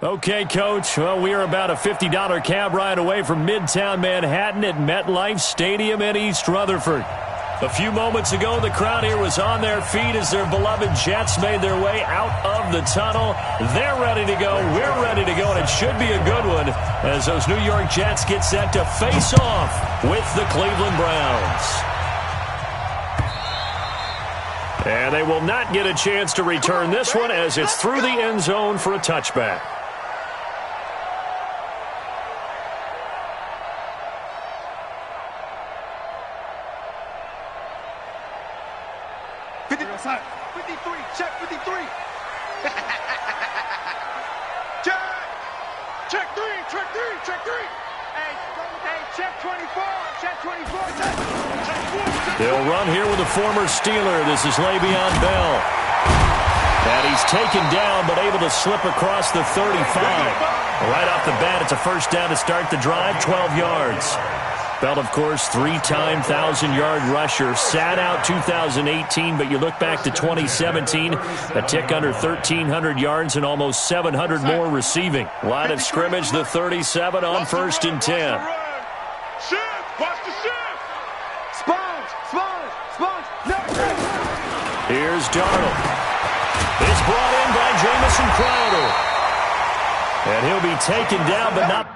Okay, Coach. Well, we are about a $50 cab ride away from Midtown Manhattan at MetLife Stadium in East Rutherford. A few moments ago, the crowd here was on their feet as their beloved Jets made their way out of the tunnel. They're ready to go. We're ready to go, and it should be a good one as those New York Jets get set to face off with the Cleveland Browns. And they will not get a chance to return this one as it's through the end zone for a touchback. They'll run here with a former Steeler. This is Le'Veon Bell. And he's taken down but able to slip across the 35. Right off the bat, it's a first down to start the drive, 12 yards. Bell, of course, three-time 1,000-yard rusher. Sat out 2018, but you look back to 2017, a tick under 1,300 yards and almost 700 more receiving. Line of scrimmage, the 37 on 1st and 10. Here's Darnold. It's brought in by Jamison Crowder. And he'll be taken down, but not.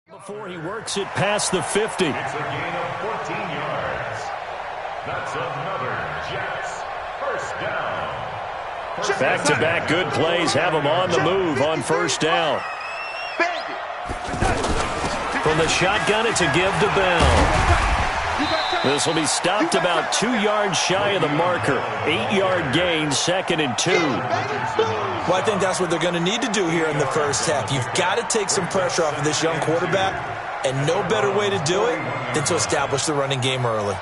Before he works it past the 50. It's a gain of 14 yards. That's another Jets first down. Back-to-back good plays have him on the move on first down. From the shotgun, it's a give to Bell. This will be stopped about 2 yards shy of the marker. 8-yard gain, 2nd and 2. Well, I think that's what they're going to need to do here in the first half. You've got to take some pressure off of this young quarterback, and no better way to do it than to establish the running game early.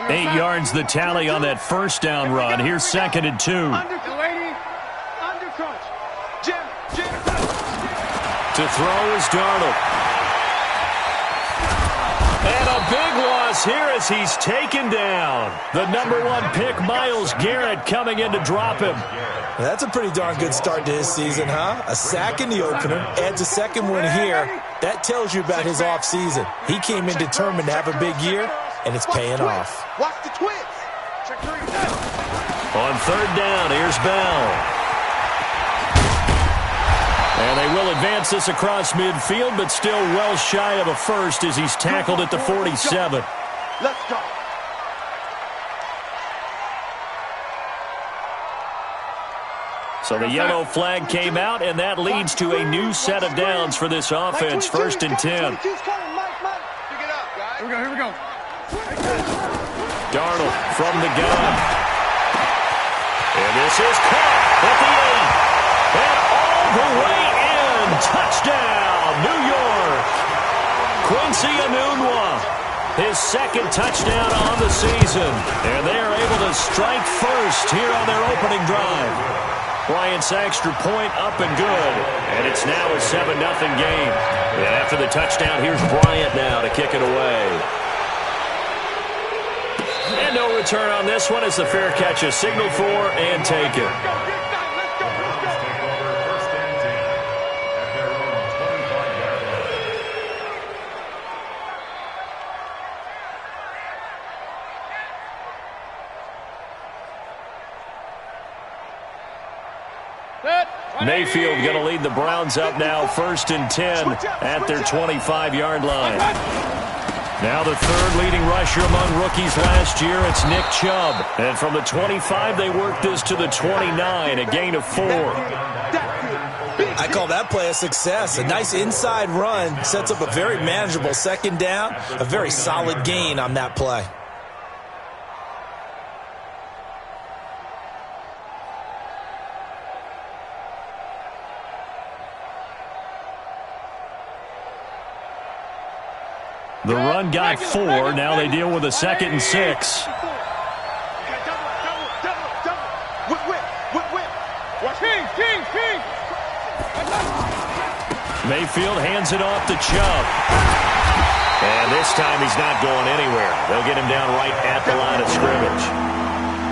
8 yards the tally on that first down run. Here's 2nd and 2. To throw is Darnold. And a big loss here as he's taken down. The #1 pick, Myles Garrett, coming in to drop him. That's a pretty darn good start to his season, huh? A sack in the opener, adds a second one here. That tells you about his offseason. He came in determined to have a big year, and it's paying off. Watch the twist. On 3rd down, here's Bell. And they will advance this across midfield, but still well shy of a first as he's tackled at the 47. Let's go. So the yellow flag came out, and that leads to a new set of downs for this offense, 1st and 10. Here we go. Darnold from the gun. And this is caught at the 8. And all the way in. Touchdown, New York. Quincy Enunwa, his 2nd touchdown on the season. And they are able to strike first here on their opening drive. Bryant's extra point up and good. And it's now a 7-0 game. And after the touchdown, here's Bryant now to kick it away. And no return on this one as the fair catch is signaled for and taken. Mayfield going to lead the Browns up now, 1st and 10 at their 25-yard line. Now the 3rd leading rusher among rookies last year, it's Nick Chubb. And from the 25, they work this to the 29, a gain of 4. I call that play a success. A nice inside run sets up a very manageable 2nd down, a very solid gain on that play. The run got 4. Now they deal with a 2nd and 6. Mayfield hands it off to Chubb. And this time he's not going anywhere. They'll get him down right at the line of scrimmage.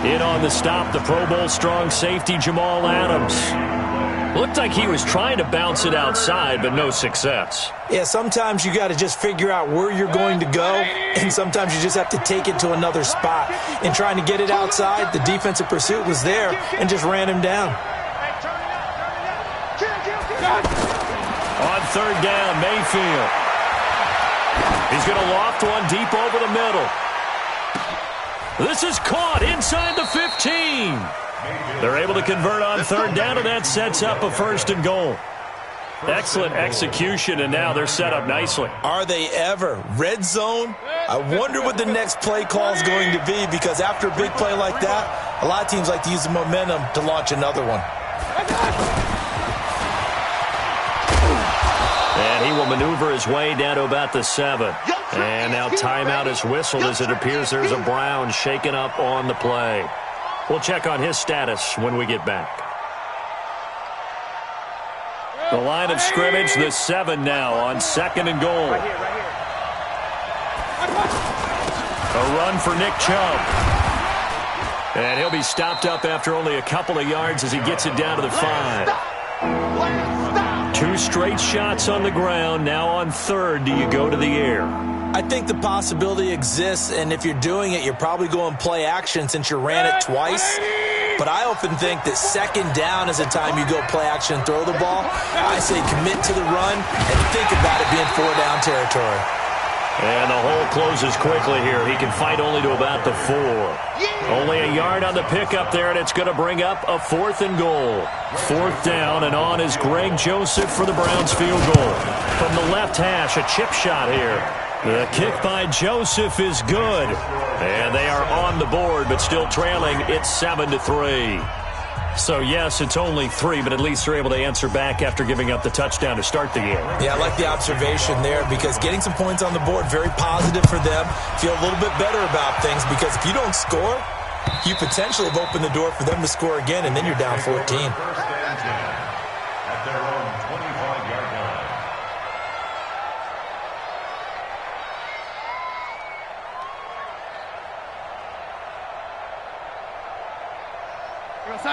In on the stop, the Pro Bowl strong safety Jamal Adams. Looked like he was trying to bounce it outside, but no success. Yeah, sometimes you got to just figure out where you're going to go, and sometimes you just have to take it to another spot. In trying to get it outside, the defensive pursuit was there and just ran him down. On third down, Mayfield. He's going to loft one deep over the middle. This is caught inside the 15. They're able to convert on third down, and that sets up a 1st and goal. Excellent execution, and now they're set up nicely. Are they ever? Red zone? I wonder what the next play call is going to be, because after a big play like that, a lot of teams like to use the momentum to launch another one. And he will maneuver his way down to about the 7. And now timeout is whistled as it appears there's a Brown shaken up on the play. We'll check on his status when we get back. The line of scrimmage, the 7 now on 2nd and goal. A run for Nick Chubb. And he'll be stopped up after only a couple of yards as he gets it down to the 5. 2 straight shots on the ground. Now on third, do you go to the air? I think the possibility exists, and if you're doing it, you're probably going play action since you ran it twice. But I often think that 2nd down is the time you go play action and throw the ball. I say commit to the run and think about it being 4-down territory. And the hole closes quickly here. He can fight only to about the 4. Only a yard on the pickup there, and it's going to bring up a 4th and goal. 4th down, and on is Greg Joseph for the Browns field goal. From the left hash, a chip shot here. The kick by Joseph is good. And they are on the board, but still trailing. It's 7-3. So, yes, it's only 3, but at least they're able to answer back after giving up the touchdown to start the game. Yeah, I like the observation there, because getting some points on the board, very positive for them. Feel a little bit better about things, because if you don't score, you potentially have opened the door for them to score again, and then you're down 14. At their own 25-yard line.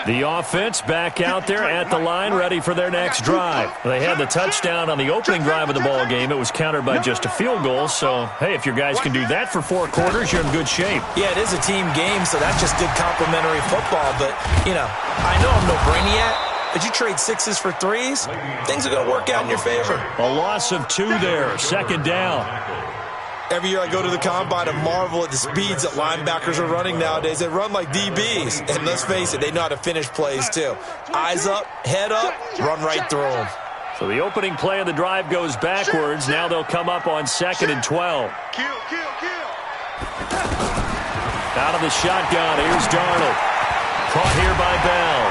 The offense back out there at the line, ready for their next drive. They had the touchdown on the opening drive of the ball game. It was countered by just a field goal. So, hey, if your guys can do that for 4 quarters, you're in good shape. Yeah, it is a team game, so that's just good complimentary football. But, you know, I know I'm no brainiac, but you trade 6s for 3s, things are going to work out in your favor. A loss of 2 there, 2nd down. Every year I go to the combine and marvel at the speeds that linebackers are running nowadays. They run like DBs. And let's face it, they know how to finish plays too. Eyes up, head up, run right through them. So the opening play of the drive goes backwards. Now they'll come up on 2nd and 12. Out of the shotgun, here's Darnold. Caught here by Bell.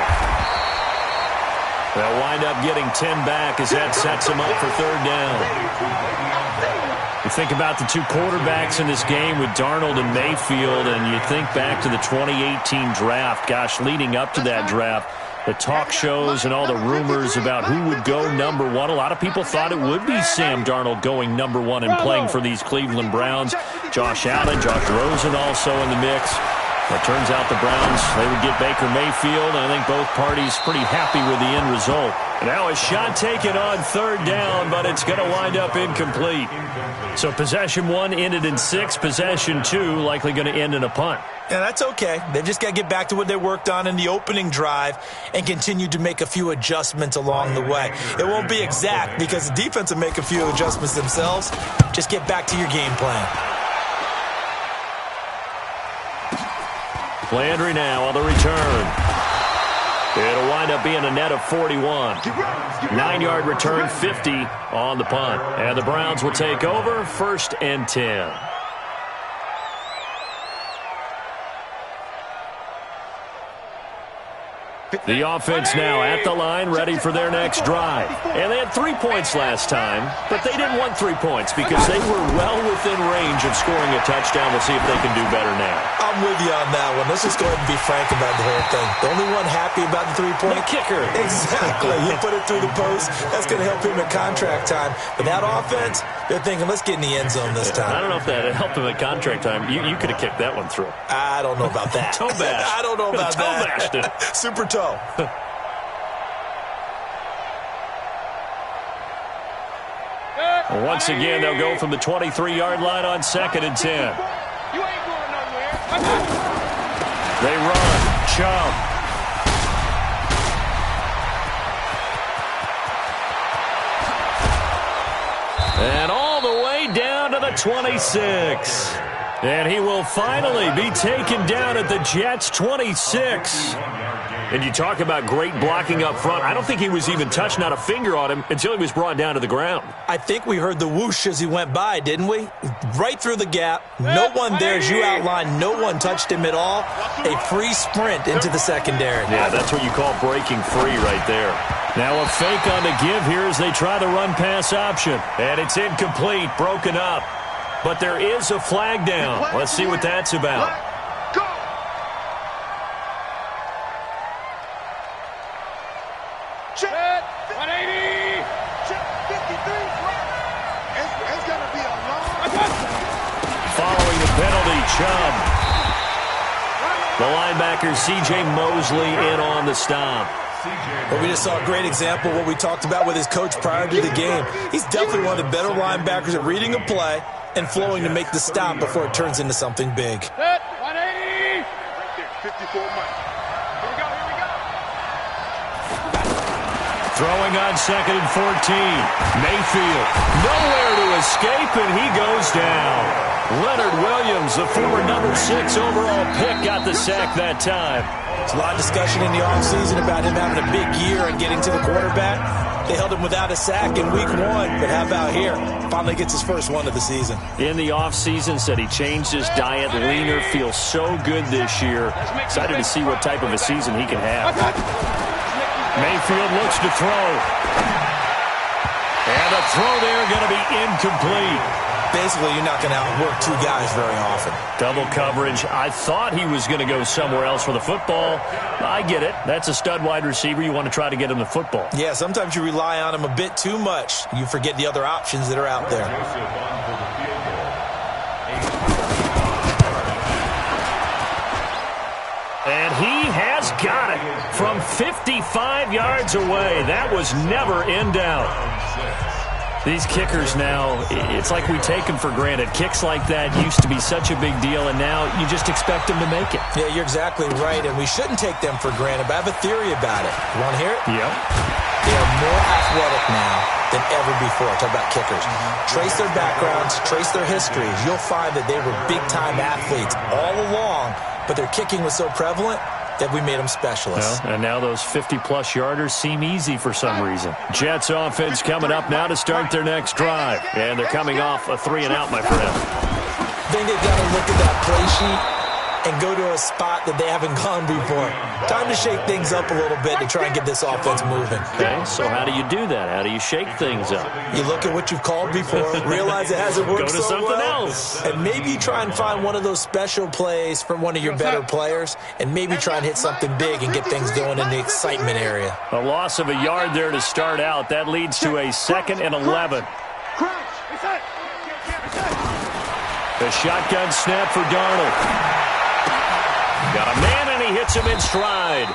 They'll wind up getting 10 back as that sets them up for 3rd down. You think about the 2 quarterbacks in this game with Darnold and Mayfield, and you think back to the 2018 draft. Gosh, leading up to that draft, the talk shows and all the rumors about who would go number 1. A lot of people thought it would be Sam Darnold going number 1 and playing for these Cleveland Browns. Josh Allen, Josh Rosen also in the mix. It turns out the Browns, they would get Baker Mayfield, and I think both parties pretty happy with the end result. Now a shot taken on 3rd down, but it's going to wind up incomplete. So possession 1 ended in 6. Possession 2 likely going to end in a punt. Yeah, that's okay. They've just got to get back to what they worked on in the opening drive and continue to make a few adjustments along the way. It won't be exact because the defense will make a few adjustments themselves. Just get back to your game plan. Landry now on the return. It'll wind up being a net of 41. 9-yard return, 50 on the punt. And the Browns will take over 1st and 10. The offense now at the line, ready for their next drive. And they had 3 points last time, but they didn't want 3 points because they were well within range of scoring a touchdown. We'll see if they can do better now. I'm with you on that one. Let's just go ahead and be frank about the whole thing. The only one happy about the 3-point? The kicker. Exactly. You put it through the post. That's going to help him at contract time. But that offense, they're thinking, let's get in the end zone this time. I don't know if that helped him at contract time. You could have kicked that one through. I don't know about that. Toe bash. I don't know about toe that. bashed it. Super toe. Once again, they'll go from the 23-yard line on 2nd and 10. You ain't going nowhere. They run. Chubb. And all the way down to the 26. And he will finally be taken down at the Jets' 26. And you talk about great blocking up front. I don't think he was even touched, not a finger on him, until he was brought down to the ground. I think we heard the whoosh as he went by, didn't we? Right through the gap. No one there, as you outlined. No one touched him at all. A free sprint into the secondary. Yeah, that's what you call breaking free right there. Now a fake on the give here as they try the run-pass option. And it's incomplete, broken up. But there is a flag down. Let's see what that's about. Check 180. Check 53. It's going to be a long. Following the penalty, Chubb. The linebacker, C.J. Mosley, in on the stop. But we just saw a great example of what we talked about with his coach prior to the game. He's definitely one of the better linebackers at reading a play and flowing to make the stop before it turns into something big. 180. Right there, 54 months. Here we go. Throwing on 2nd and 14. Mayfield, nowhere to escape, and he goes down. Leonard Williams, the former number 6 overall pick, got the sack that time. There's a lot of discussion in the offseason about him having a big year and getting to the quarterback. They held him without a sack in week 1, but how about here? Finally gets his first one of the season. In the offseason, said he changed his diet, leaner, feels so good this year. Excited to see what type of a season he can have. Mayfield looks to throw. And the throw there going to be incomplete. Basically, you're not going to outwork 2 guys very often. Double coverage. I thought he was going to go somewhere else for the football. I get it. That's a stud wide receiver. You want to try to get him the football. Yeah, sometimes you rely on him a bit too much. You forget the other options that are out there. And he has got it from 55 yards away. That was never in doubt. These kickers now, it's like we take them for granted. Kicks like that used to be such a big deal, and now you just expect them to make it. Yeah, you're exactly right, and we shouldn't take them for granted, but I have a theory about it. You want to hear it? Yep. They are more athletic now than ever before. Talk about kickers. Trace their backgrounds, trace their histories. You'll find that they were big-time athletes all along, but their kicking was so prevalent that we made them specialists. Well, and now those 50-plus yarders seem easy for some reason. Jets offense coming up now to start their next drive. And they're coming off a 3-and-out, my friend. I think they've got to look at that play sheet and go to a spot that they haven't gone before. Time to shake things up a little bit to try and get this offense moving. Okay, so how do you do that? How do you shake things up? You look at what you've called before, realize it hasn't worked Go to so something well, else. and maybe you try and find one of those special plays from one of your better players, and maybe try and hit something big and get things going in the excitement area. A loss of a yard there to start out. That leads to a 2nd and 11. The shotgun snap for Darnold. Got a man, and he hits him in stride.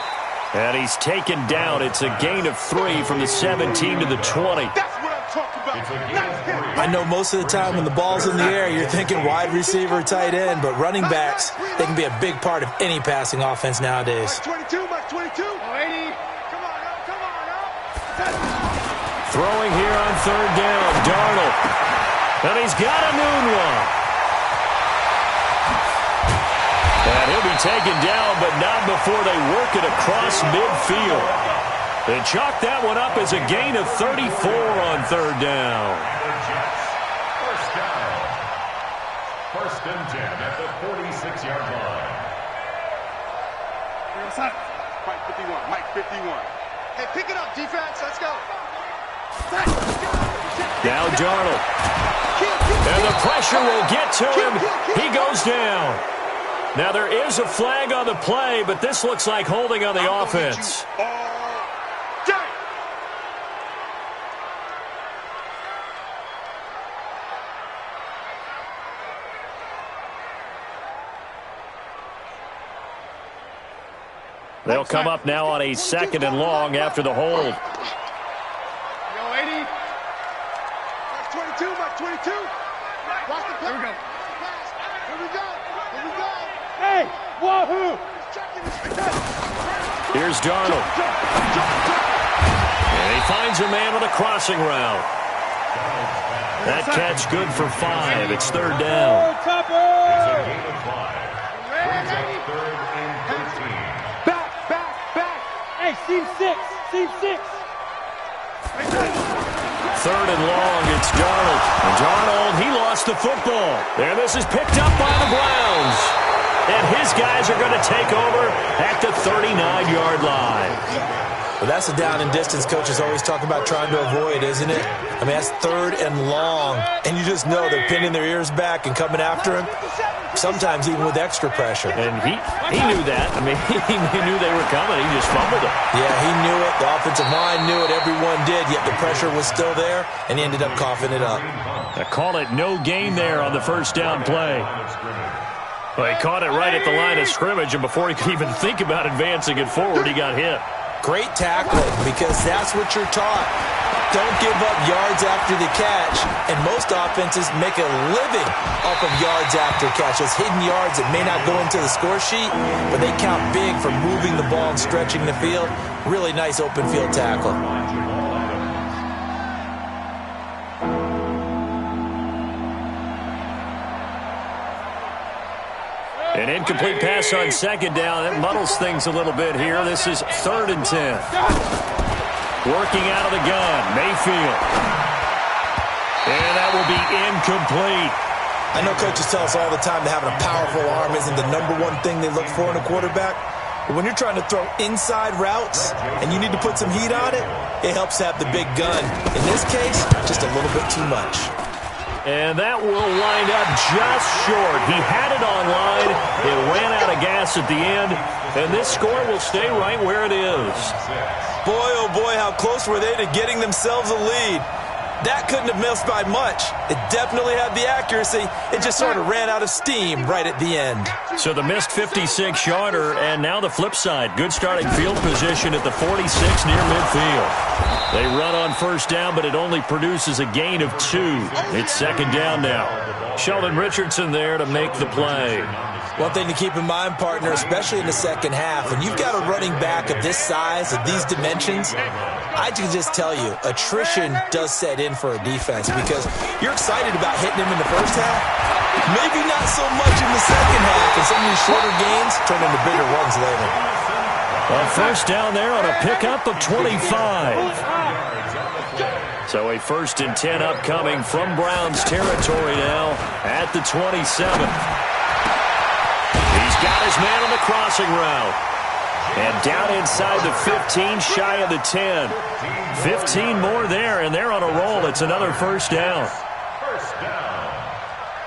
And he's taken down. It's a gain of 3 from the 17 to the 20. That's what I'm talking about. I know most of the time when the ball's in the air, you're thinking wide receiver, tight end, but running backs, they can be a big part of any passing offense nowadays. 22, Mike 22. 180. Come on now. Throwing here on 3rd down. Darnold. And he's got a noon one. And he'll be taken down, but not before they work it across midfield. They chalk that one up as a gain of 34 on 3rd down. First down. 1st and 10 at the 46-yard line. Mike 51. Mike 51. Hey, pick it up, defense. Let's go. Now Darnold. And the pressure will get to him. He goes down. Now there is a flag on the play, but this looks like holding on the offense. They'll come up now on a 2nd and long after the hold. Yo, 80. Mark 22, Mark 22. Watch the Here we go. pass. Here we go. Here we go. Hey, wahoo! Here's Darnold. And he finds a man on a crossing route. That catch good for 5. It's 3rd down. It's a gain of 5. Brings up 3rd and 13. Back. Hey, seam 6. Seam 6. 3rd and long, it's Darnold. And Darnold, he lost the football. And this is picked up by the Browns. And his guys are going to take over at the 39-yard line. Well, that's a down and distance coaches always talk about trying to avoid, isn't it? I mean, that's 3rd and long, and you just know they're pinning their ears back and coming after him, sometimes even with extra pressure. And he knew that. I mean, he knew they were coming. He just fumbled it. Yeah, he knew it. The offensive line knew it. Everyone did, yet the pressure was still there, and he ended up coughing it up. I call it no gain there on the 1st down play. Well, he caught it right at the line of scrimmage, and before he could even think about advancing it forward, he got hit. Great tackling, because that's what you're taught. Don't give up yards after the catch, and most offenses make a living off of yards after catch. Those hidden yards that may not go into the score sheet, but they count big for moving the ball and stretching the field. Really nice open field tackle. An incomplete pass on 2nd down. That muddles things a little bit here. This is 3rd and 10. Working out of the gun, Mayfield. And that will be incomplete. I know coaches tell us all the time that having a powerful arm isn't the #1 thing they look for in a quarterback. But when you're trying to throw inside routes and you need to put some heat on it, it helps to have the big gun. In this case, just a little bit too much. And that will wind up just short. He had it on line. It ran out of gas at the end. And this score will stay right where it is. Boy, oh boy, how close were they to getting themselves a lead. That couldn't have missed by much. It definitely had the accuracy. It just sort of ran out of steam right at the end. So the missed 56-yarder, and now the flip side. Good starting field position at the 46 near midfield. They run on 1st down, but it only produces a gain of 2. It's 2nd down now. Sheldon Richardson there to make the play. One thing to keep in mind, partner, especially in the second half, when you've got a running back of this size, of these dimensions, I can just tell you, attrition does set in for a defense because you're excited about hitting him in the first half. Maybe not so much in the second half, and some of these shorter gains turn into bigger ones later. Well, 1st down there on a pickup of 25. So a 1st and 10 upcoming from Browns territory now at the 27th. He's got his man on the crossing route. And down inside the 15, shy of the 10. 15 more there, and they're on a roll. It's another 1st down. 1st down.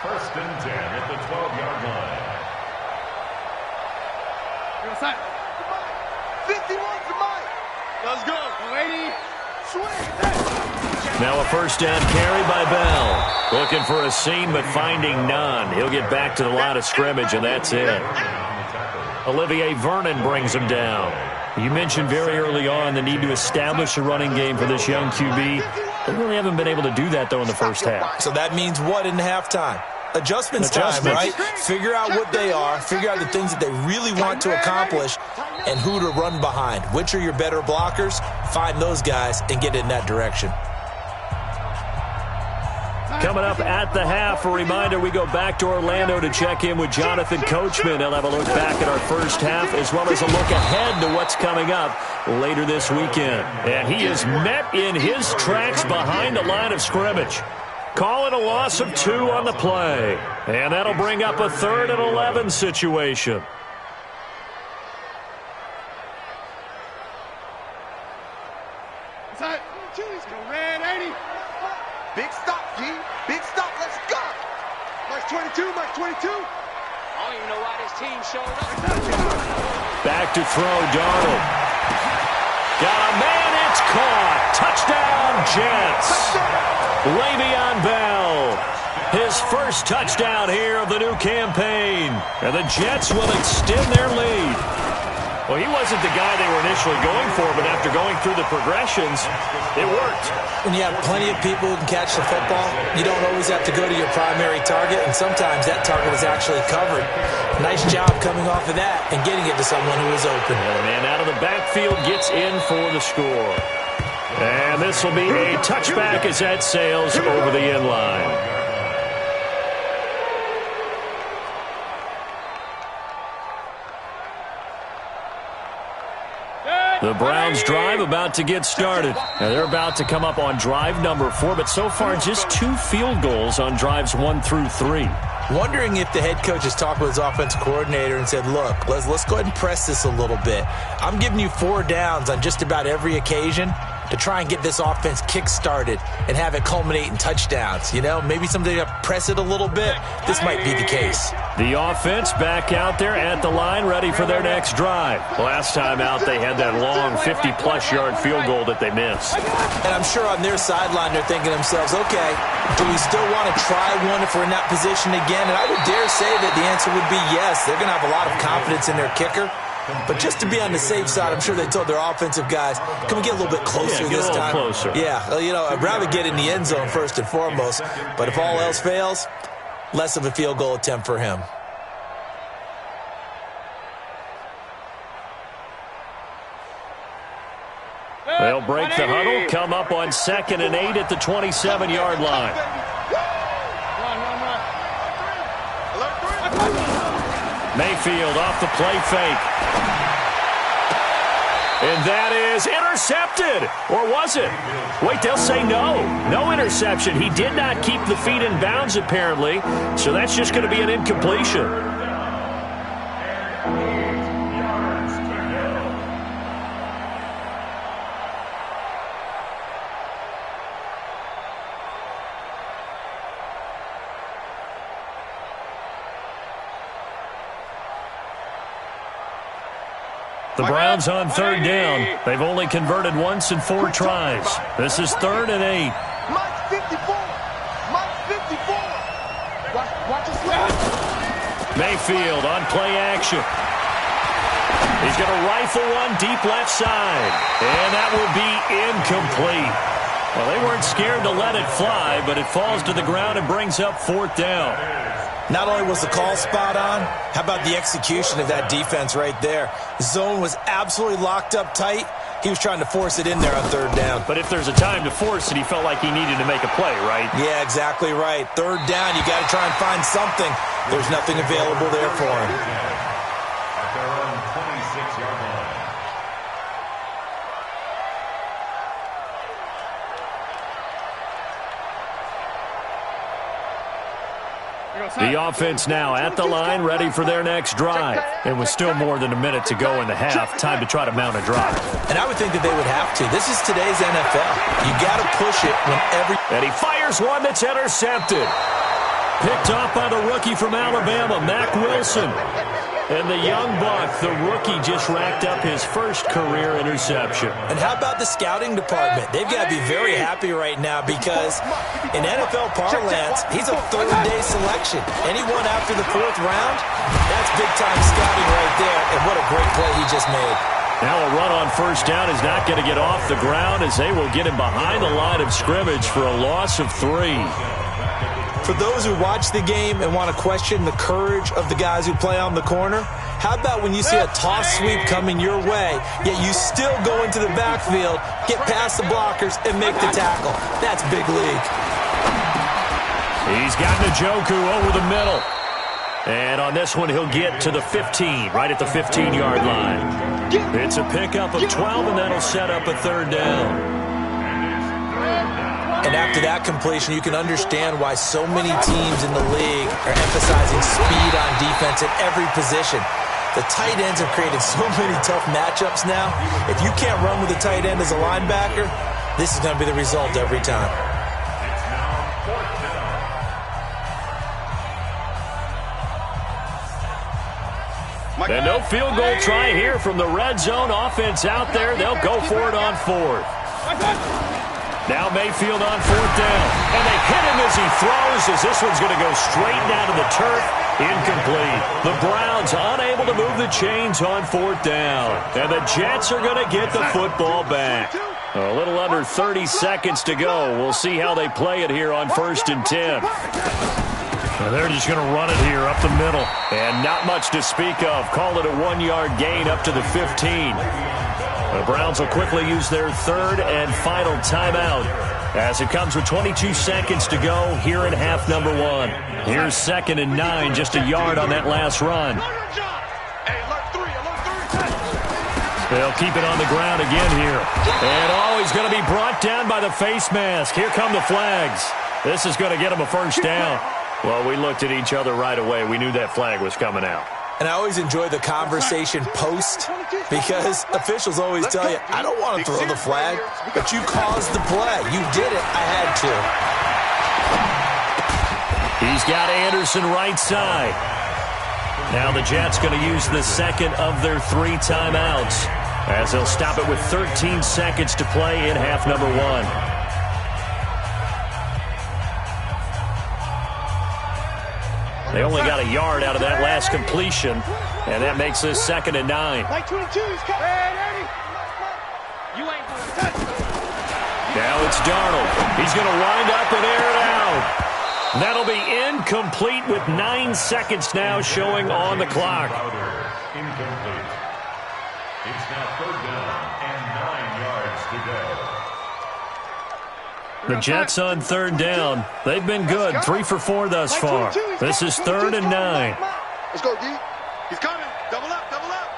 1st and 10 at the 12-yard line. 51 for Mike. Let's go. 80. Swing. Now a 1st down carry by Bell. Looking for a seam, but finding none. He'll get back to the line of scrimmage, and that's it. Olivier Vernon brings him down. You mentioned very early on the need to establish a running game for this young QB. They really haven't been able to do that, though, in the first half. So that means what in halftime? Adjustments time, right? Figure out what they are, figure out the things that they really want to accomplish, and who to run behind. Which are your better blockers? Find those guys and get in that direction. Coming up at the half, a reminder, we go back to Orlando to check in with Jonathan Coachman. He'll have a look back at our first half as well as a look ahead to what's coming up later this weekend. And he is met in his tracks behind the line of scrimmage. Call it a loss of 2 on the play. And that'll bring up a 3rd and 11 situation. Big stop, G. Big stop. Let's go. March 22, March 22. I don't even know why this team showed up. Back to throw, Darnold. Got a man, it's caught. Touchdown, Jets. Le'Veon Bell, his first touchdown here of the new campaign. And the Jets will extend their lead. Well, he wasn't the guy they were initially going for, but after going through the progressions, it worked. When you have plenty of people who can catch the football, you don't always have to go to your primary target, and sometimes that target is actually covered. Nice job coming off of that and getting it to someone who is open. And the man out of the backfield gets in for the score. And this will be a touchback as that sails over the end line. The Browns drive about to get started. Now they're about to come up on drive number 4, but so far just 2 field goals on drives 1 through 3. Wondering if the head coach has talked with his offensive coordinator and said, look, let's go ahead and press this a little bit. I'm giving you 4 downs on just about every occasion to try and get this offense kick-started and have it culminate in touchdowns. You know, maybe someday to press it a little bit. This might be the case. The offense back out there at the line, ready for their next drive. Last time out, they had that long 50-plus yard field goal that they missed. And I'm sure on their sideline, they're thinking to themselves, okay, do we still want to try one if we're in that position again? And I would dare say that the answer would be yes. They're going to have a lot of confidence in their kicker. But just to be on the safe side, I'm sure they told their offensive guys, can we get a little bit closer this time? Closer. Yeah, you know, I'd rather get in the end zone first and foremost. But if all else fails, less of a field goal attempt for him. They'll break the huddle, come up on 2nd and 8 at the 27-yard line. Mayfield off the play fake. And that is intercepted. Or was it? Wait, they'll say no. No interception. He did not keep the feet in bounds, apparently. So that's just going to be an incompletion. The Browns on 3rd down. They've only converted once in 4 tries. This is 3rd and 8. Mike 54. Mike 54. Watch us left. Mayfield on play action. He's going to rifle one deep left side. And that will be incomplete. Well, they weren't scared to let it fly, but it falls to the ground and brings up 4th down. Not only was the call spot on, how about the execution of that defense right there? The zone was absolutely locked up tight. He was trying to force it in there on 3rd down. But if there's a time to force it, he felt like he needed to make a play, right? Yeah, exactly right. 3rd down, you got to try and find something. There's nothing available there for him. At their own 26-yard line. The offense now at the line, ready for their next drive. And with still more than a minute to go in the half, time to try to mount a drive. And I would think that they would have to. This is today's NFL. You got to push it whenever. And he fires one that's intercepted. Picked off by the rookie from Alabama, Mack Wilson. And the young buck, the rookie, just racked up his first career interception. And how about the scouting department? They've got to be very happy right now because in NFL parlance, he's a 3rd-day selection. Anyone after the 4th round, that's big-time scouting right there. And what a great play he just made. Now a run on 1st down is not going to get off the ground as they will get him behind the line of scrimmage for a loss of 3. For those who watch the game and want to question the courage of the guys who play on the corner, how about when you see a toss sweep coming your way, yet you still go into the backfield, get past the blockers, and make the tackle? That's big league. He's got Njoku over the middle. And on this one, he'll get to the 15, right at the 15-yard line. It's a pickup of 12, and that'll set up a 3rd down. And after that completion, you can understand why so many teams in the league are emphasizing speed on defense at every position. The tight ends have created so many tough matchups now. If you can't run with a tight end as a linebacker, this is going to be the result every time. It's now And no field goal try here from the red zone. Offense out there. They'll go for it on fourth. Now Mayfield on fourth down. And they hit him as he throws, as this one's going to go straight down to the turf. Incomplete. The Browns unable to move the chains on fourth down. And the Jets are going to get the football back. A little under 30 seconds to go. We'll see how they play it here on 1st and 10. And they're just going to run it here up the middle. And not much to speak of. Call it a 1-yard gain up to the 15. The Browns will quickly use their third and final timeout as it comes with 22 seconds to go here in half number 1. Here's 2nd and 9, just a yard on that last run. They'll keep it on the ground again here. And he's going to be brought down by the face mask. Here come the flags. This is going to get him a first down. Well, we looked at each other right away. We knew that flag was coming out. And I always enjoy the conversation post because officials always tell you, I don't want to throw the flag, but you caused the play. You did it. I had to. He's got Anderson right side. Now the Jets going to use the second of their 3 timeouts as they'll stop it with 13 seconds to play in half number 1. They only got a yard out of that last completion, and that makes this 2nd and 9. Now it's Darnold. He's going to wind up and air it out. That'll be incomplete with 9 seconds now showing on the clock. Incomplete. It's now 3rd down and 9 yards to go. The Jets on 3rd down. They've been good, 3 for 4 thus far. This is 3rd and 9. Let's go, D. He's coming. Double up, double up.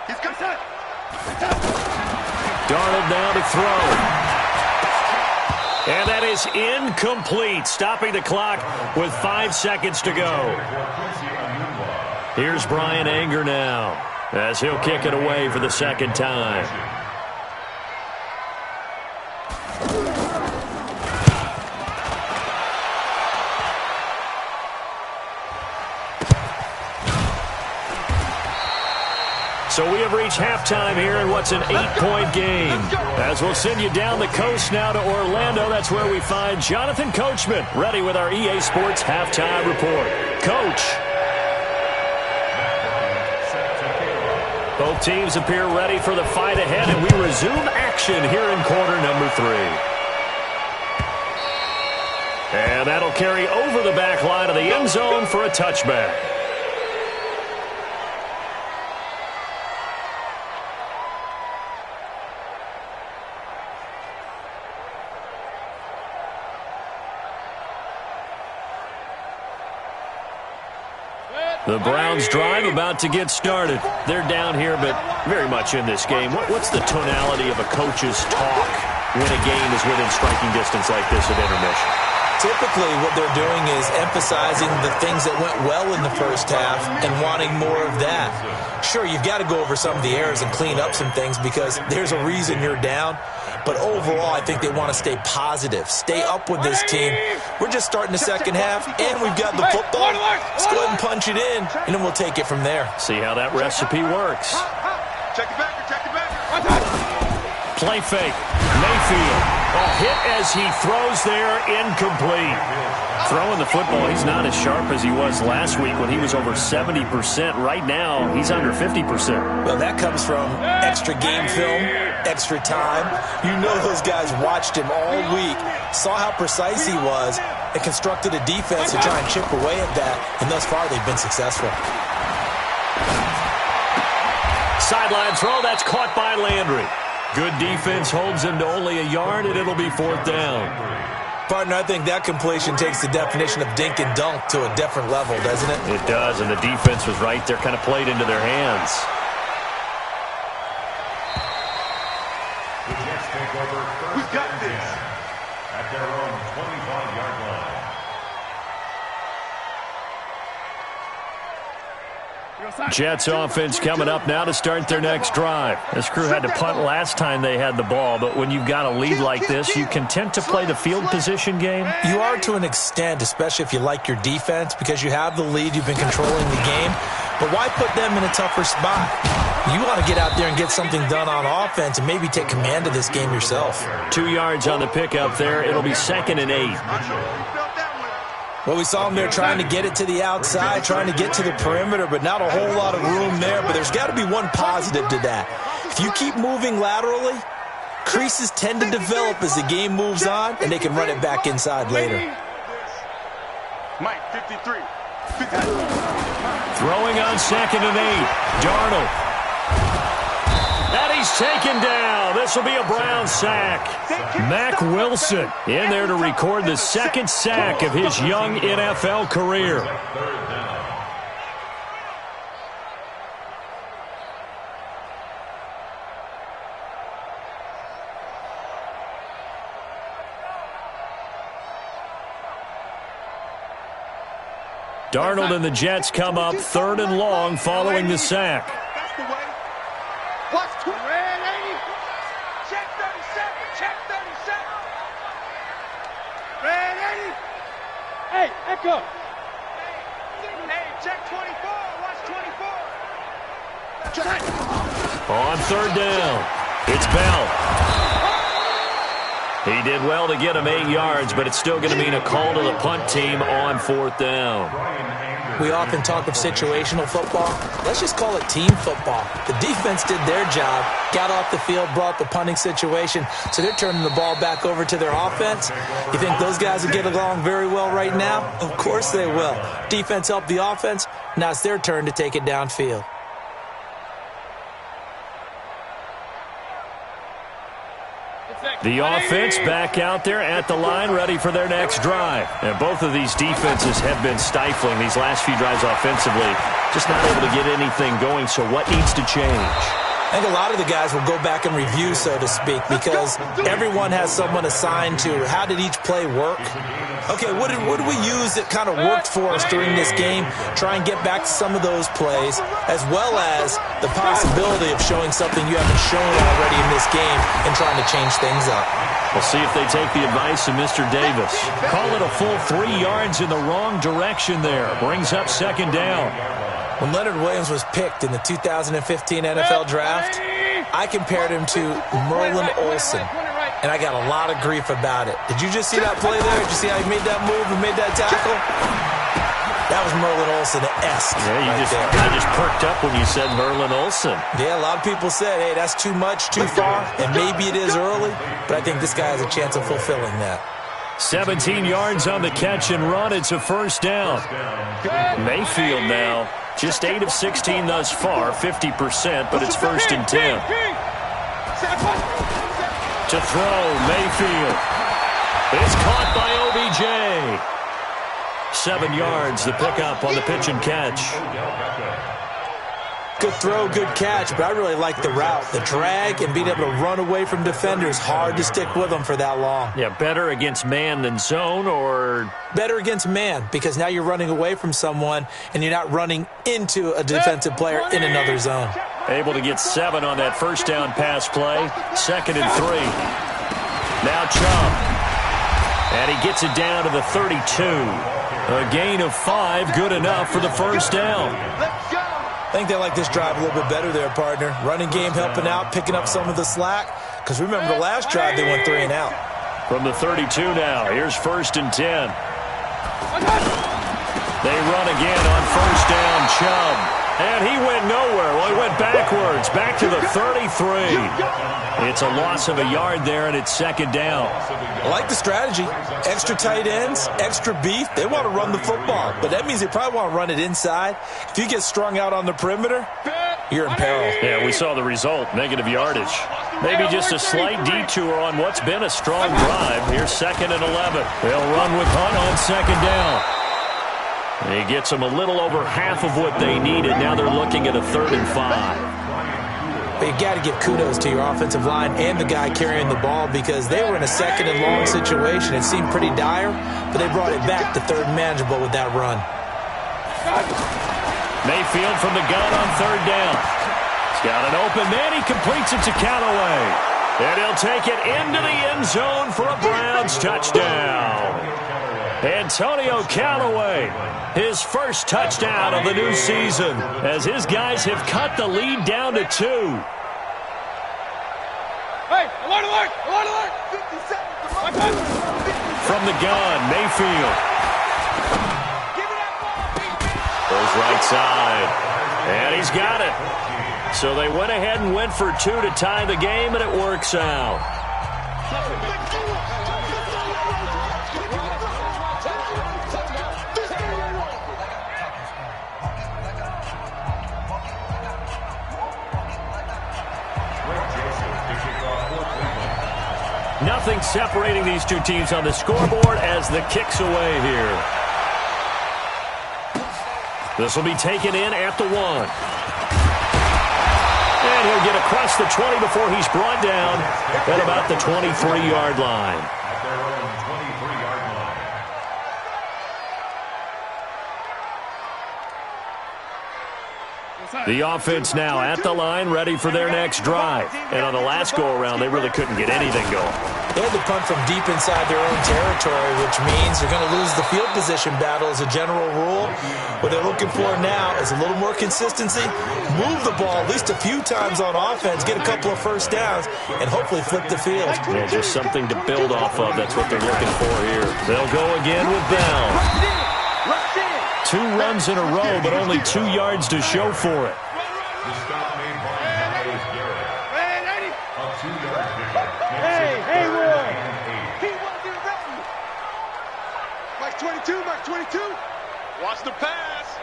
He's coming. Darnold now to throw. And that is incomplete, stopping the clock with 5 seconds to go. Here's Brian Anger now as he'll kick it away for the 2nd time. So we have reached halftime here in what's an 8-point game. As we'll send you down the coast now to Orlando, that's where we find Jonathan Coachman, ready with our EA Sports Halftime Report. Coach. Both teams appear ready for the fight ahead, and we resume action here in quarter number 3. And that'll carry over the back line of the end zone for a touchback. The Browns drive about to get started. They're down here, but very much in this game. What's the tonality of a coach's talk when a game is within striking distance like this at intermission? Typically, what they're doing is emphasizing the things that went well in the first half and wanting more of that. Sure, you've got to go over some of the errors and clean up some things because there's a reason you're down. But overall, I think they want to stay positive, stay up with this team. We're just starting the second half, and we've got the football. Let's go ahead and punch it in, and then we'll take it from there. See how that recipe works. Check it back, check it back. Play fake. Mayfield. A hit as he throws there, incomplete. Throwing the football, he's not as sharp as he was last week when he was over 70%. Right now, he's under 50%. Well, that comes from extra game film, extra time. You know those guys watched him all week, saw how precise he was, and constructed a defense to try and chip away at that. And thus far, they've been successful. Sideline throw, that's caught by Landry. Good defense holds him to only a yard, and it'll be 4th down. Partner, I think that completion takes the definition of dink and dunk to a different level, doesn't it? It does, and the defense was right there, kind of played into their hands. The Jets take over We've got this. at their own 25-yard line. Jets offense coming up now to start their next drive. This crew had to punt last time they had the ball, but when you've got a lead like this, you content to play the field position game? You are to an extent, especially if you like your defense, because you have the lead, you've been controlling the game. But why put them in a tougher spot? You want to get out there and get something done on offense and maybe take command of this game yourself. 2 yards on the pickup there. It'll be 2nd and 8. Well, we saw him there trying to get it to the outside, trying to get to the perimeter, but not a whole lot of room there. But there's got to be one positive to that. If you keep moving laterally, creases tend to develop as the game moves on, and they can run it back inside later. Mike, 53. Throwing on 2nd and 8. Darnold. And he's taken down. This will be a Brown sack. Mack Wilson in there to record the 2nd sack of his young NFL career. Darnold and the Jets come up 3rd and long following the sack. That's the way. Watch two. Check 37. Check 37. Red 80. Hey, Echo. Hey, check 24. Watch 24. Check. On 3rd down, it's Bell. He did well to get him 8 yards, but it's still going to mean a call to the punt team on 4th down. We often talk of situational football. Let's just call it team football. The defense did their job, got off the field, brought the punting situation, so they're turning the ball back over to their offense. You think those guys will get along very well right now? Of course they will. Defense helped the offense. Now it's their turn to take it downfield. The offense back out there at the line, ready for their next drive. And both of these defenses have been stifling these last few drives offensively. Just not able to get anything going, so what needs to change? I think a lot of the guys will go back and review, so to speak, because everyone has someone assigned to how did each play work. Okay, what did we use that kind of worked for us during this game? Try and get back to some of those plays, as well as the possibility of showing something you haven't shown already in this game and trying to change things up. We'll see if they take the advice of Mr. Davis. Call it a full 3 yards in the wrong direction there. Brings up 2nd down. When Leonard Williams was picked in the 2015 NFL Draft, I compared him to Merlin Olsen, and I got a lot of grief about it. Did you just see that play there? Did you see how he made that move and made that tackle? That was Merlin Olsen-esque. Yeah, I just perked up when you said Merlin Olsen. Yeah, a lot of people said, hey, that's too much, too far, and maybe it is early, but I think this guy has a chance of fulfilling that. 17 yards on the catch and run. It's a 1st down. Mayfield now. Just 8 of 16 thus far, 50%, but it's 1st and 10. To throw, Mayfield. It's caught by OBJ. 7 yards, the pickup on the pitch and catch. Good throw, good catch, but I really like the route. The drag and being able to run away from defenders, hard to stick with them for that long. Yeah, better against man than zone, or? Better against man, because now you're running away from someone and you're not running into a defensive player in another zone. Able to get 7 on that 1st down pass play. 2nd and 3. Now Chubb. And he gets it down to the 32. A gain of 5, good enough for the 1st down. I think they like this drive a little bit better there, partner. Running game helping out, picking up some of the slack. Because remember, the last drive they went 3 and out. From the 32 now, here's 1st and 10. They run again on 1st down, Chubb. And he went nowhere. Well, he went backwards, back to the 33. It's a loss of a yard there, and it's 2nd down. I like the strategy. Extra tight ends, extra beef. They want to run the football, but that means they probably want to run it inside. If you get strung out on the perimeter, you're in peril. Yeah, we saw the result, negative yardage. Maybe just a slight detour on what's been a strong drive. Here's 2nd and 11. They'll run with Hunt on 2nd down. He gets them a little over half of what they needed. Now they're looking at a 3rd and 5. But you got to give kudos to your offensive line and the guy carrying the ball, because they were in a 2nd and long situation. It seemed pretty dire, but they brought it back to 3rd and manageable with that run. Mayfield from the gun on third down. He's got an open man. He completes it to Callaway. And he'll take it into the end zone for a Browns touchdown. Antonio Callaway, his first touchdown of the new season, as his guys have cut the lead down to 2. Hey, alert, alert, alert, alert. 57. From the gun, Mayfield. Goes right side. And he's got it. So they went ahead and went for 2 to tie the game, and it works out. Nothing separating these two teams on the scoreboard as the kick's away here. This will be taken in at the 1. And he'll get across the 20 before he's brought down at about the 23-yard line. At their own 23-yard line. The offense now at the line, ready for their next drive. And on the last go-around, they really couldn't get anything going. They had to punt from deep inside their own territory, which means they're going to lose the field position battle as a general rule. What they're looking for now is a little more consistency, move the ball at least a few times on offense, get a couple of first downs, and hopefully flip the field. Yeah, just something to build off of. That's what they're looking for here. They'll go again with Bell. 2 runs in a row, but only 2 yards to show for it. The stop made by Myles Garrett. A 2-yard pickup. Hey, Roy. He won't be ready. Mike 22, Mike 22. Watch the pass.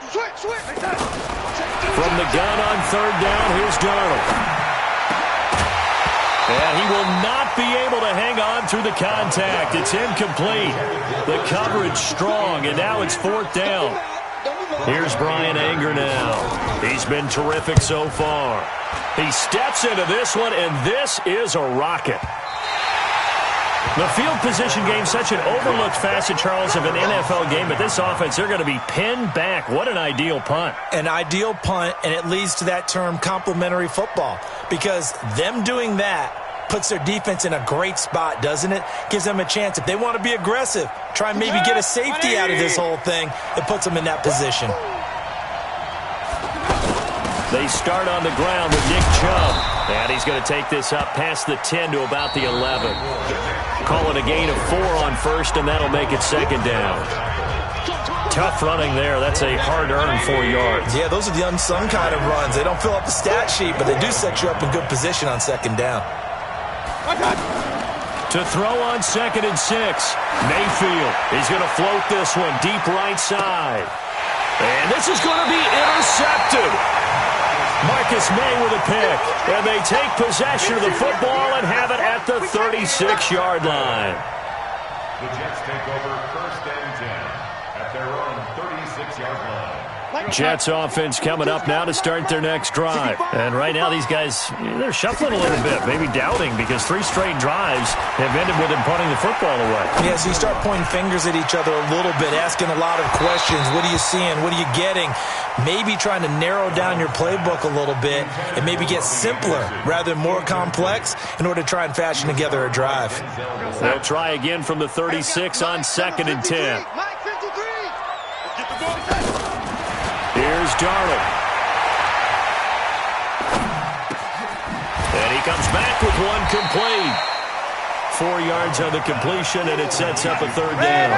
Switch. From the gun on third down, here's Darnold. And he will not be able to hang on through the contact. It's incomplete. The coverage strong, and now it's 4th down. Here's Brian Anger now. He's been terrific so far. He steps into this one, and this is a rocket. The field position game, such an overlooked facet, Charles, of an NFL game, but this offense, they're going to be pinned back. What an ideal punt. An ideal punt, and it leads to that term complementary football, because them doing that puts their defense in a great spot, doesn't it? Gives them a chance. If they want to be aggressive, try and maybe get a safety out of this whole thing, it puts them in that position. They start on the ground with Nick Chubb. And he's going to take this up past the 10 to about the 11. Call it a gain of 4 on first, and that'll make it 2nd down. Tough running there. That's a hard-earned 4 yards. Yeah, those are the unsung kind of runs. They don't fill up the stat sheet, but they do set you up in good position on 2nd down. To throw on 2nd and 6. Mayfield. He's going to float this one deep right side. And this is going to be intercepted. Marcus May with a pick. And they take possession of the football and have it at the 36-yard line. The Jets take over 1st and 10 at their own 36-yard line. Jets offense coming up now to start their next drive. And right now these guys, they're shuffling a little bit, maybe doubting, because 3 straight drives have ended with them punting the football away. Yeah, so you start pointing fingers at each other a little bit, asking a lot of questions. What are you seeing? What are you getting? Maybe trying to narrow down your playbook a little bit and maybe get simpler rather than more complex in order to try and fashion together a drive. They'll try again from the 36 on 2nd and 10. Mike 53. Let's get the ball. Here's Darnold. And he comes back with one complete. 4 yards on the completion, and it sets up a 3rd down.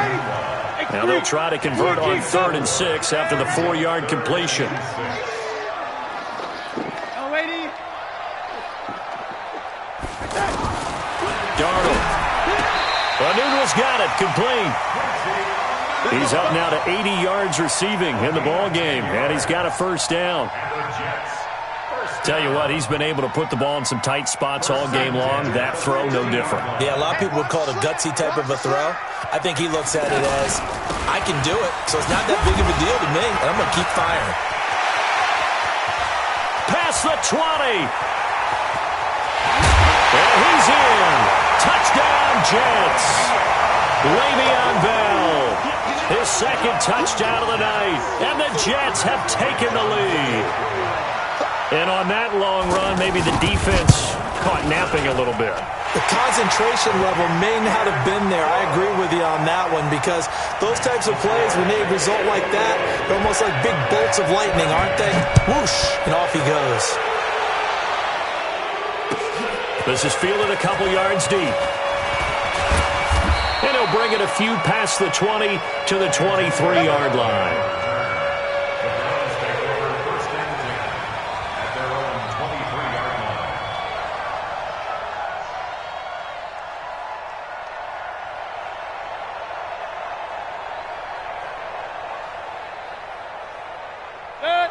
Now they'll try to convert on 3rd and 6 after the 4-yard completion. Darnold. Anunwa's got it, complete. He's up now to 80 yards receiving in the ball game, and he's got a 1st down. Tell you what, he's been able to put the ball in some tight spots all game long. That throw, no different. Yeah, a lot of people would call it a gutsy type of a throw. I think he looks at it as, I can do it, so it's not that big of a deal to me, and I'm going to keep firing. Past the 20. And he's in. Touchdown, Jets. Le'Veon Bell. the second touchdown of the night, and the Jets have taken the lead. And on that long run, maybe the defense caught napping a little bit. The concentration level may not have been there. I agree with you on that one, because those types of plays, when they result like that, they're almost like big bolts of lightning, aren't they? Whoosh, and off he goes. This is fielded a couple yards deep. And he'll bring it a few past the 20 to the 23-yard line.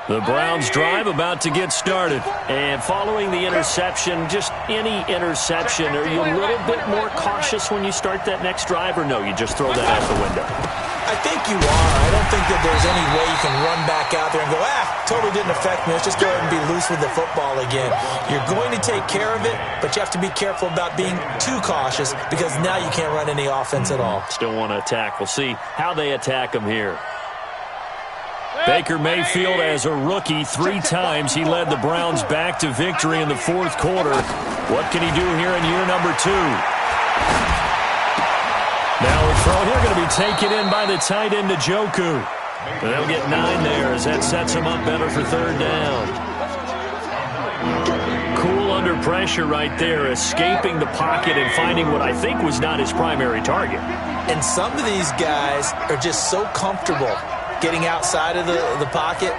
The Browns drive about to get started. And following the interception, just any interception, are you a little bit more cautious when you start that next drive, or no, you just throw that out the window? I think you are. I don't think that there's any way you can run back out there and go, totally didn't affect me. Let's just go ahead and be loose with the football again. You're going to take care of it, but you have to be careful about being too cautious, because now you can't run any offense at all. Still want to attack. We'll see how they attack them here. Baker Mayfield, as a rookie, 3 times he led the Browns back to victory in the fourth quarter. What can he do here in year number 2? Now the throw here going to be taken in by the tight end, Gotw. They'll get 9 there as that sets him up better for third down. Cool under pressure right there, escaping the pocket and finding what I think was not his primary target. And some of these guys are just so comfortable getting outside of the pocket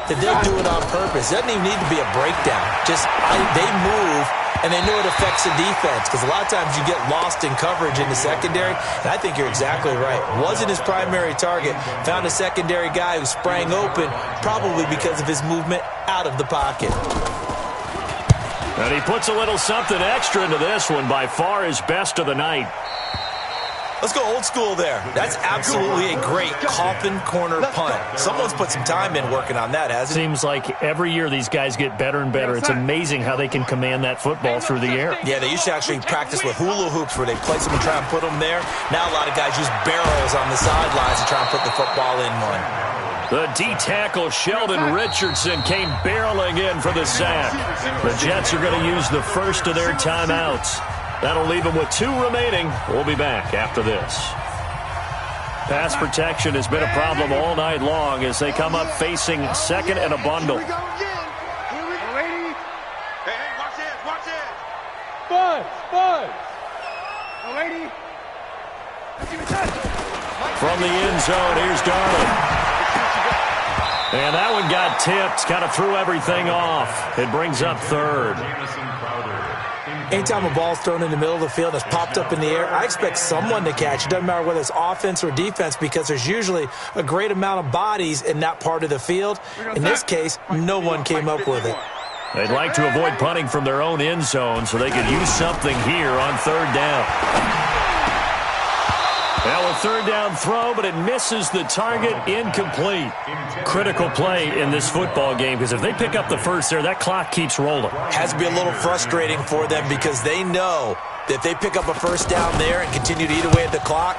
that they'll do it on purpose. It doesn't even need to be a breakdown. Just they move, and they know it affects the defense, because a lot of times you get lost in coverage in the secondary, and I think you're exactly right. Wasn't his primary target. Found a secondary guy who sprang open, probably because of his movement out of the pocket. And he puts a little something extra into this one, by far his best of the night. Let's go old school there. That's absolutely a great coffin corner punt. Someone's put some time in working on that, hasn't it? Seems like every year these guys get better and better. It's amazing how they can command that football through the air. Yeah, they used to actually practice with hula hoops where they place them and try and put them there. Now a lot of guys use barrels on the sidelines to try and put the football in one. The D-tackle, Sheldon Richardson, came barreling in for the sack. The Jets are going to use the first of their timeouts. That'll leave them with 2 remaining. We'll be back after this. Pass protection has been a problem all night long as they come up facing second and a bundle. Here we go again. Here we go. Lady. Hey, watch this, watch this. Buzz. Lady. From the end zone, here's Darling. And that one got tipped, kind of threw everything off. It brings up third. Anytime a ball's thrown in the middle of the field and it's popped up in the air, I expect someone to catch. It doesn't matter whether it's offense or defense, because there's usually a great amount of bodies in that part of the field. In this case, no one came up with it. They'd like to avoid punting from their own end zone so they could use something here on third down. Now a third down throw, but it misses the target, incomplete. Critical play in this football game, because if they pick up the first there, that clock keeps rolling. Has to be a little frustrating for them, because they know that if they pick up a first down there and continue to eat away at the clock,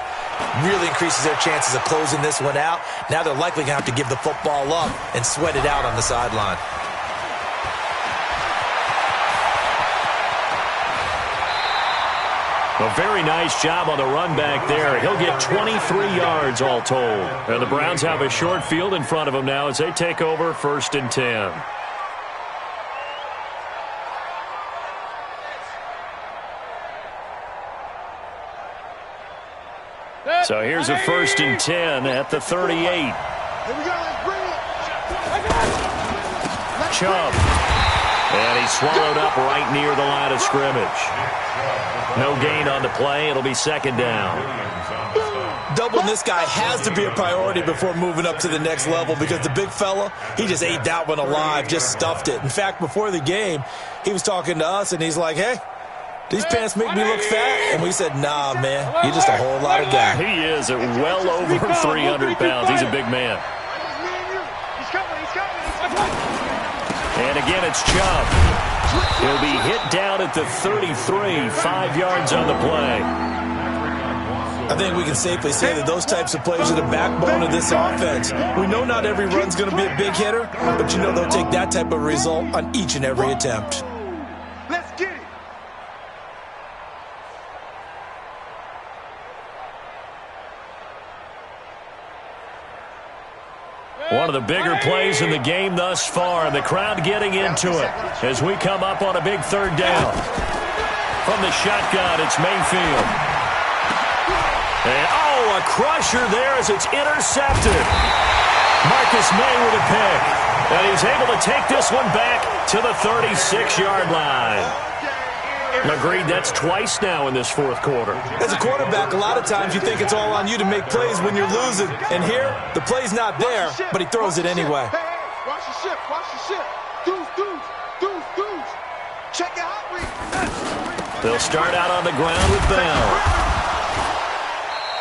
really increases their chances of closing this one out. Now they're likely going to have to give the football up and sweat it out on the sideline. A very nice job on the run back there. He'll get 23 yards all told. And the Browns have a short field in front of them now as they take over 1st and 10. So here's a 1st and 10 at the 38. Here we go. Let's bring it. Chubb. And he's swallowed up right near the line of scrimmage. No gain on the play. It'll be 2nd down. Doubling this guy has to be a priority before moving up to the next level, because the big fella, he just ate that one alive, just stuffed it. In fact, before the game, he was talking to us, and he's like, hey, these pants make me look fat? And we said, nah, man, you're just a whole lot of guy. He is at well over 300 pounds. He's a big man. He's coming. And again, it's Chubb. He'll be hit down at the 33, 5 yards on the play. I think we can safely say that those types of plays are the backbone of this offense. We know not every run's going to be a big hitter, but you know they'll take that type of result on each and every attempt. Let's get it. One of the bigger plays in the game thus far. The crowd getting into it as we come up on a big third down. From the shotgun, it's Mayfield. And, oh, a crusher there as it's intercepted. Marcus May with a pick. And he's able to take this one back to the 36-yard line. Agreed, that's twice now in this fourth quarter. As a quarterback, a lot of times you think it's all on you to make plays when you're losing. And here, the play's not there, but he throws it anyway. Hey, watch the ship, watch the ship. Deuce. Check it out. They'll start out on the ground with Bell.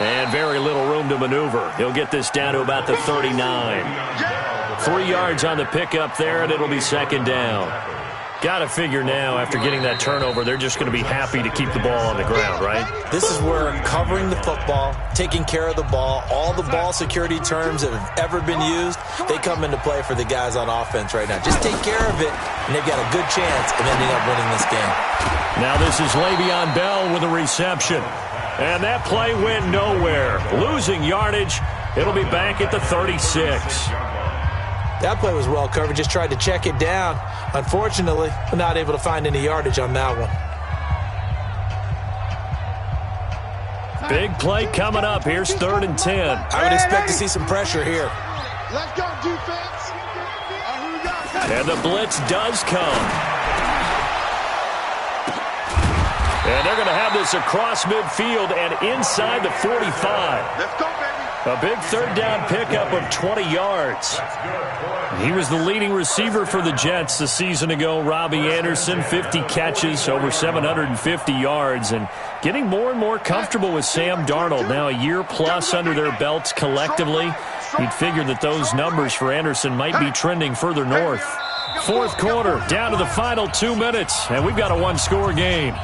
And very little room to maneuver. He'll get this down to about the 39. 3 yards on the pickup there, and it'll be second down. Got to figure now, after getting that turnover, they're just going to be happy to keep the ball on the ground, right? This is where covering the football, taking care of the ball, all the ball security terms that have ever been used, they come into play for the guys on offense right now. Just take care of it, and they've got a good chance of ending up winning this game. Now this is Le'Veon Bell with a reception. And that play went nowhere. Losing yardage. It'll be back at the 36. That play was well covered. Just tried to check it down. Unfortunately, we're not able to find any yardage on that one. Big play coming up. Here's 3rd and 10. I would expect to see some pressure here. Let's go, defense. And the blitz does come. And they're going to have this across midfield and inside the 45. Let's go, baby. A big third down pickup of 20 yards. He was the leading receiver for the Jets a season ago. Robbie Anderson, 50 catches, over 750 yards, and getting more and more comfortable with Sam Darnold. Now a year plus under their belts collectively. You'd figure that those numbers for Anderson might be trending further north. Fourth quarter, down to the final 2 minutes, and we've got a one-score game.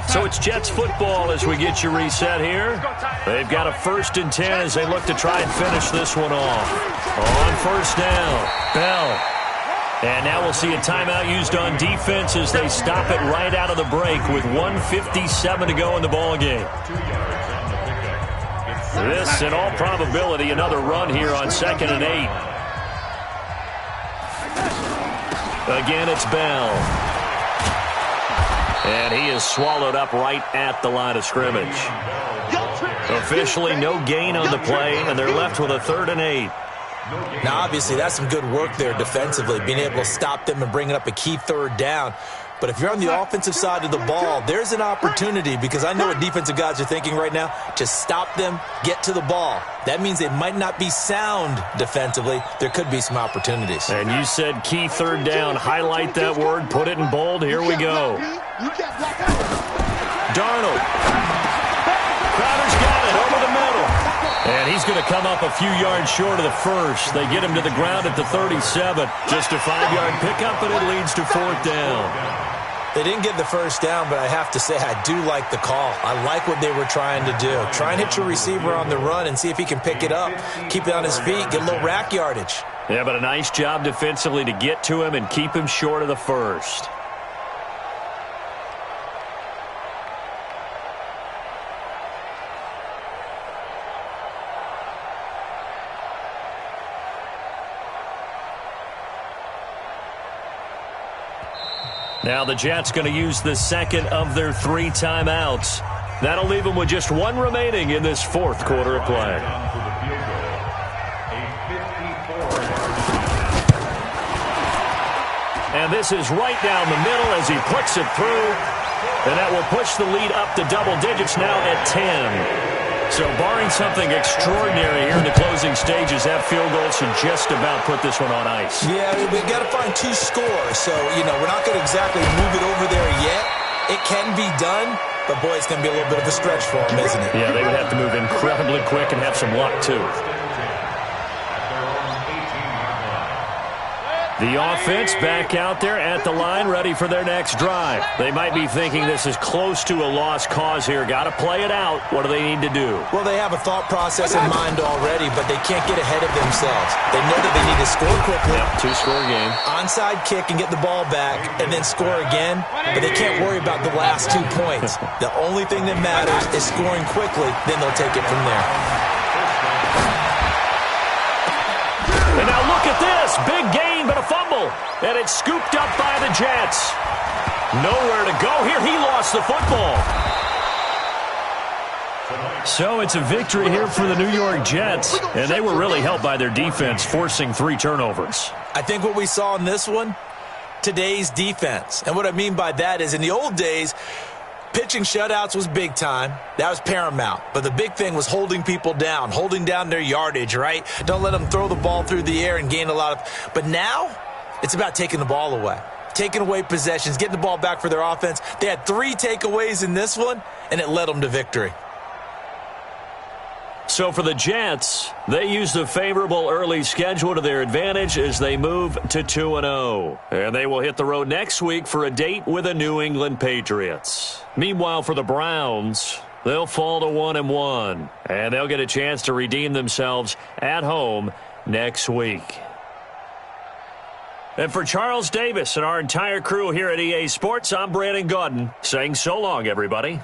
So it's Jets football as we get you reset here. They've got a 1st and 10 as they look to try and finish this one off. On first down, Bell. And now we'll see a timeout used on defense as they stop it right out of the break with 1:57 to go in the ballgame. This, in all probability, another run here on 2nd and 8. Again, it's Bell. And he is swallowed up right at the line of scrimmage. Officially no gain on the play, and they're left with a 3rd and 8. Now, obviously, that's some good work there defensively, being able to stop them and bringing up a key 3rd down. But if you're on the offensive side of the ball, there's an opportunity, because I know what defensive guys are thinking right now. Just stop them, get to the ball. That means they might not be sound defensively. There could be some opportunities. And you said key 3rd down. Highlight that word. Put it in bold. Here we go. Darnold. Crowder's got it over the middle. And he's going to come up a few yards short of the first. They get him to the ground at the 37. Just a 5-yard pickup, and it leads to 4th down. They didn't get the first down, but I have to say I do like the call. I like what they were trying to do. Try and hit your receiver on the run and see if he can pick it up. Keep it on his feet. Get a little rack yardage. Yeah, but a nice job defensively to get to him and keep him short of the first. Now the Jets going to use the 2nd of their 3 timeouts. That'll leave them with just 1 remaining in this 4th quarter of play. And this is right down the middle as he puts it through. And that will push the lead up to double digits now at 10. So barring something extraordinary here in the closing stages, that field goal should just about put this one on ice. Yeah, we've got to find 2 scores. So, we're not going to exactly move it over there yet. It can be done, but, boy, it's going to be a little bit of a stretch for them, isn't it? Yeah, they would have to move incredibly quick and have some luck, too. The offense back out there at the line, ready for their next drive. They might be thinking this is close to a lost cause here. Got to play it out. What do they need to do? Well, they have a thought process in mind already, but they can't get ahead of themselves. They know that they need to score quickly. Yep, two-score game. Onside kick and get the ball back and then score again, but they can't worry about the last 2 points. The only thing that matters is scoring quickly, then they'll take it from there. And now look at this. Big gain, but a fumble. And it's scooped up by the Jets. Nowhere to go here. He lost the football. So it's a victory here for the New York Jets. And they were really helped by their defense, forcing 3 turnovers. I think what we saw in this one, today's defense. And what I mean by that is in the old days, pitching shutouts was big time. That was paramount. But the big thing was holding people down, holding down their yardage, right? Don't let them throw the ball through the air and gain a lot of... But now, it's about taking the ball away. Taking away possessions, getting the ball back for their offense. They had 3 takeaways in this one, and it led them to victory. So for the Jets, they used a favorable early schedule to their advantage as they move to 2-0. And they will hit the road next week for a date with the New England Patriots. Meanwhile, for the Browns, they'll fall to 1-1. And they'll get a chance to redeem themselves at home next week. And for Charles Davis and our entire crew here at EA Sports, I'm Brandon Gotw saying so long, everybody.